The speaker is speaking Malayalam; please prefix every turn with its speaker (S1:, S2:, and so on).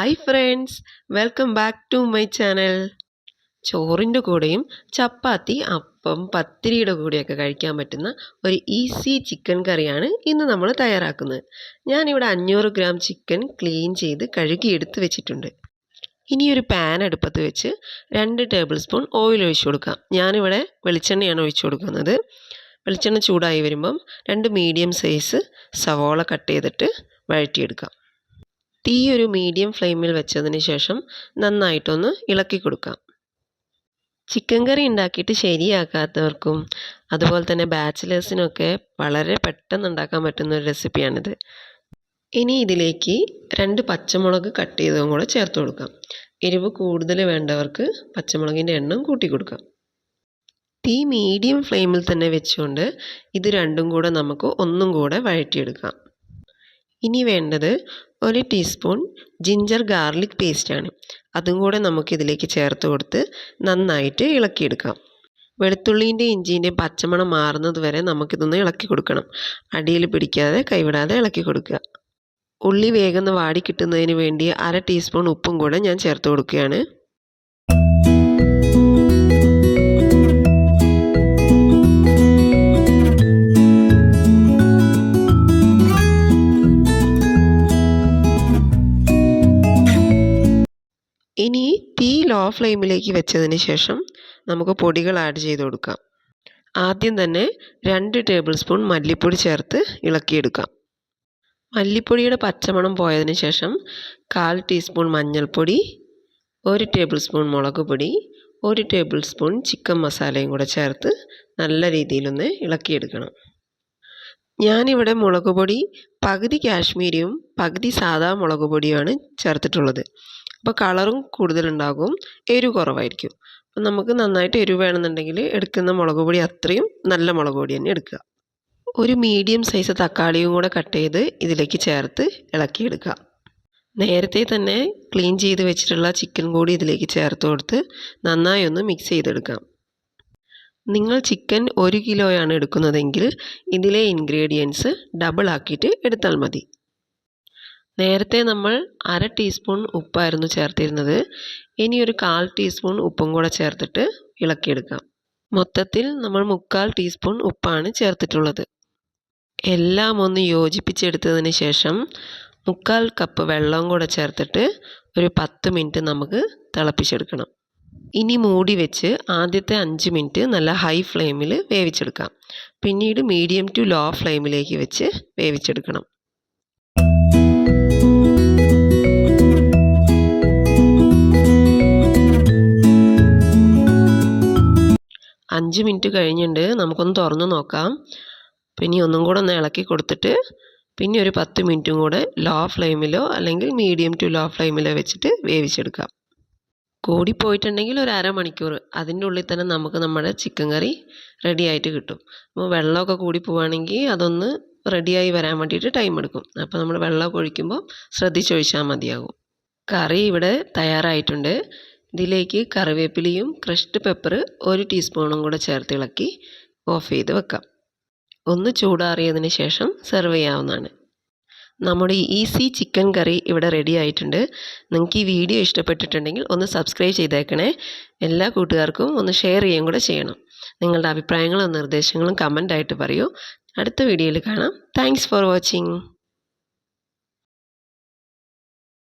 S1: Hi friends, welcome back to my channel. ചോറിൻ്റെ കൂടെയും ചപ്പാത്തി, അപ്പം, പത്തിരിയുടെ കൂടെയൊക്കെ കഴിക്കാൻ പറ്റുന്ന ഒരു ഈസി ചിക്കൻ കറിയാണ് ഇന്ന് നമ്മൾ തയ്യാറാക്കുന്നത്. ഞാനിവിടെ 500 ഗ്രാം ചിക്കൻ ക്ലീൻ ചെയ്ത് കഴുകി എടുത്ത് വെച്ചിട്ടുണ്ട്. ഇനിയൊരു പാൻ അടുപ്പത്ത് വെച്ച് 2 ടേബിൾ സ്പൂൺ ഓയിൽ ഒഴിച്ചു കൊടുക്കാം. ഞാനിവിടെ വെളിച്ചെണ്ണയാണ് ഒഴിച്ചു കൊടുക്കുന്നത്. വെളിച്ചെണ്ണ ചൂടായി വരുമ്പം 2 മീഡിയം സൈസ് സവോള കട്ട് ചെയ്തിട്ട് വഴറ്റിയെടുക്കാം. തീ ഒരു മീഡിയം ഫ്ലെയിമിൽ വെച്ചതിന് ശേഷം നന്നായിട്ടൊന്ന് ഇളക്കി കൊടുക്കാം. ചിക്കൻ കറി ഉണ്ടാക്കിയിട്ട് ശരിയാക്കാത്തവർക്കും അതുപോലെ തന്നെ ബാച്ചിലേഴ്സിനൊക്കെ വളരെ പെട്ടെന്ന് ഉണ്ടാക്കാൻ പറ്റുന്ന ഒരു റെസിപ്പിയാണിത്. ഇനി ഇതിലേക്ക് 2 പച്ചമുളക് കട്ട് ചെയ്തതും കൂടെ ചേർത്ത് കൊടുക്കാം. എരിവ് കൂടുതൽ വേണ്ടവർക്ക് പച്ചമുളകിൻ്റെ എണ്ണം കൂട്ടി കൊടുക്കാം. തീ മീഡിയം ഫ്ലെയിമിൽ തന്നെ വെച്ചുകൊണ്ട് ഇത് രണ്ടും കൂടെ നമുക്ക് ഒന്നും കൂടെ വഴറ്റിയെടുക്കാം. ഇനി വേണ്ടത് 1 ടീസ്പൂൺ ജിഞ്ചർ ഗാർലിക് പേസ്റ്റാണ്. അതും കൂടെ നമുക്കിതിലേക്ക് ചേർത്ത് കൊടുത്ത് നന്നായിട്ട് ഇളക്കിയെടുക്കാം. വെളുത്തുള്ളീൻ്റെ ഇഞ്ചിൻ്റെ പച്ചമണം മാറുന്നത് വരെ നമുക്കിതൊന്ന് ഇളക്കി കൊടുക്കണം. അടിയിൽ പിടിക്കാതെ കൈവിടാതെ ഇളക്കി കൊടുക്കുക. ഉള്ളി വേഗം വാടി കിട്ടുന്നതിന് വേണ്ടി 1/2 ടീസ്പൂൺ ഉപ്പും കൂടെ ഞാൻ ചേർത്ത് കൊടുക്കുകയാണ്. ഇനി തീ ലോ ഫ്ലെയിമിലേക്ക് വെച്ചതിന് ശേഷം നമുക്ക് പൊടികൾ ആഡ് ചെയ്ത് കൊടുക്കാം. ആദ്യം തന്നെ 2 ടേബിൾ സ്പൂൺ മല്ലിപ്പൊടി ചേർത്ത് ഇളക്കിയെടുക്കാം. മല്ലിപ്പൊടിയുടെ പച്ചമണം പോയതിന് ശേഷം 1/4 ടീസ്പൂൺ മഞ്ഞൾപ്പൊടി, 1 ടേബിൾ സ്പൂൺ മുളക് പൊടി, 1 ടേബിൾ സ്പൂൺ ചിക്കൻ മസാലയും കൂടെ ചേർത്ത് നല്ല രീതിയിലൊന്ന് ഇളക്കിയെടുക്കണം. ഞാനിവിടെ മുളക് പൊടി പകുതി കാശ്മീരിയും പകുതി സാദാ മുളക് പൊടിയുമാണ് ചേർത്തിട്ടുള്ളത്. അപ്പോൾ കളറും കൂടുതലുണ്ടാകും, എരിവ് കുറവായിരിക്കും. അപ്പം നമുക്ക് നന്നായിട്ട് എരിവ് വേണമെന്നുണ്ടെങ്കിൽ എടുക്കുന്ന മുളക് പൊടി അത്രയും നല്ല മുളക് പൊടി തന്നെ എടുക്കുക. ഒരു മീഡിയം സൈസ് തക്കാളിയും കൂടെ കട്ട് ചെയ്ത് ഇതിലേക്ക് ചേർത്ത് ഇളക്കിയെടുക്കുക. നേരത്തെ തന്നെ ക്ലീൻ ചെയ്ത് വെച്ചിട്ടുള്ള ചിക്കൻ കൂടി ഇതിലേക്ക് ചേർത്ത് കൊടുത്ത് നന്നായി ഒന്ന് മിക്സ് ചെയ്തെടുക്കാം. നിങ്ങൾ ചിക്കൻ 1 കിലോയാണ് എടുക്കുന്നതെങ്കിൽ ഇതിലെ ഇൻഗ്രീഡിയൻസ് ഡബിൾ ആക്കിയിട്ട് എടുത്താൽ മതി. നേരത്തെ നമ്മൾ 1/2 ടീസ്പൂൺ ഉപ്പായിരുന്നു ചേർത്തിരുന്നത്. ഇനി ഒരു 1/4 ടീസ്പൂൺ ഉപ്പും കൂടെ ചേർത്തിട്ട് ഇളക്കിയെടുക്കാം. മൊത്തത്തിൽ നമ്മൾ 3/4 ടീസ്പൂൺ ഉപ്പാണ് ചേർത്തിട്ടുള്ളത്. എല്ലാം ഒന്ന് യോജിപ്പിച്ചെടുത്തതിന് ശേഷം 3/4 കപ്പ് വെള്ളവും കൂടെ ചേർത്തിട്ട് ഒരു 10 മിനിറ്റ് നമുക്ക് തിളപ്പിച്ചെടുക്കണം. ഇനി മൂടി വെച്ച് ആദ്യത്തെ 5 മിനിറ്റ് നല്ല ഹൈ ഫ്ലെയിമിൽ വേവിച്ചെടുക്കാം. പിന്നീട് മീഡിയം ടു ലോ ഫ്ലെയിമിലേക്ക് വെച്ച് വേവിച്ചെടുക്കണം. 5 മിനിറ്റ് കഴിഞ്ഞിട്ടുണ്ട്. നമുക്കൊന്ന് തുറന്ന് നോക്കാം. പിന്നെ ഒന്നും കൂടെ ഒന്ന് ഇളക്കി കൊടുത്തിട്ട് പിന്നെ ഒരു 10 മിനിറ്റും കൂടെ ലോ ഫ്ലെയിമിലോ അല്ലെങ്കിൽ മീഡിയം ടു ലോ ഫ്ലെയിമിലോ വെച്ചിട്ട് വേവിച്ചെടുക്കാം. കൂടിപ്പോയിട്ടുണ്ടെങ്കിൽ ഒരു അരമണിക്കൂർ അതിൻ്റെ ഉള്ളിൽ തന്നെ നമുക്ക് നമ്മുടെ ചിക്കൻ കറി റെഡി ആയിട്ട് കിട്ടും. അപ്പോൾ വെള്ളമൊക്കെ കൂടി പോവുകയാണെങ്കിൽ അതൊന്ന് റെഡിയായി വരാൻ വേണ്ടിയിട്ട് ടൈം എടുക്കും. അപ്പോൾ നമ്മൾ വെള്ളമൊക്കെ ഒഴിക്കുമ്പോൾ ശ്രദ്ധിച്ചൊഴിച്ചാൽ മതിയാകും. കറി ഇവിടെ തയ്യാറായിട്ടുണ്ട്. ഇതിലേക്ക് കറിവേപ്പിലയും ക്രഷ്ഡ് പെപ്പർ 1 ടീസ്പൂണും കൂടെ ചേർത്ത് ഇളക്കി ഓഫ് ചെയ്ത് വെക്കാം. ഒന്ന് ചൂടാറിയതിന് ശേഷം സെർവ് ചെയ്യാവുന്നതാണ്. നമ്മുടെ ഈസി ചിക്കൻ കറി ഇവിടെ റെഡി ആയിട്ടുണ്ട്. നിങ്ങൾക്ക് ഈ വീഡിയോ ഇഷ്ടപ്പെട്ടിട്ടുണ്ടെങ്കിൽ ഒന്ന് സബ്സ്ക്രൈബ് ചെയ്തേക്കണേ. എല്ലാ കൂട്ടുകാർക്കും ഒന്ന് ഷെയർ ചെയ്യുകയും കൂടെ ചെയ്യണം. നിങ്ങളുടെ അഭിപ്രായങ്ങളും നിർദ്ദേശങ്ങളും കമൻ്റായിട്ട് പറയൂ. അടുത്ത വീഡിയോയിൽ കാണാം. Thanks for watching.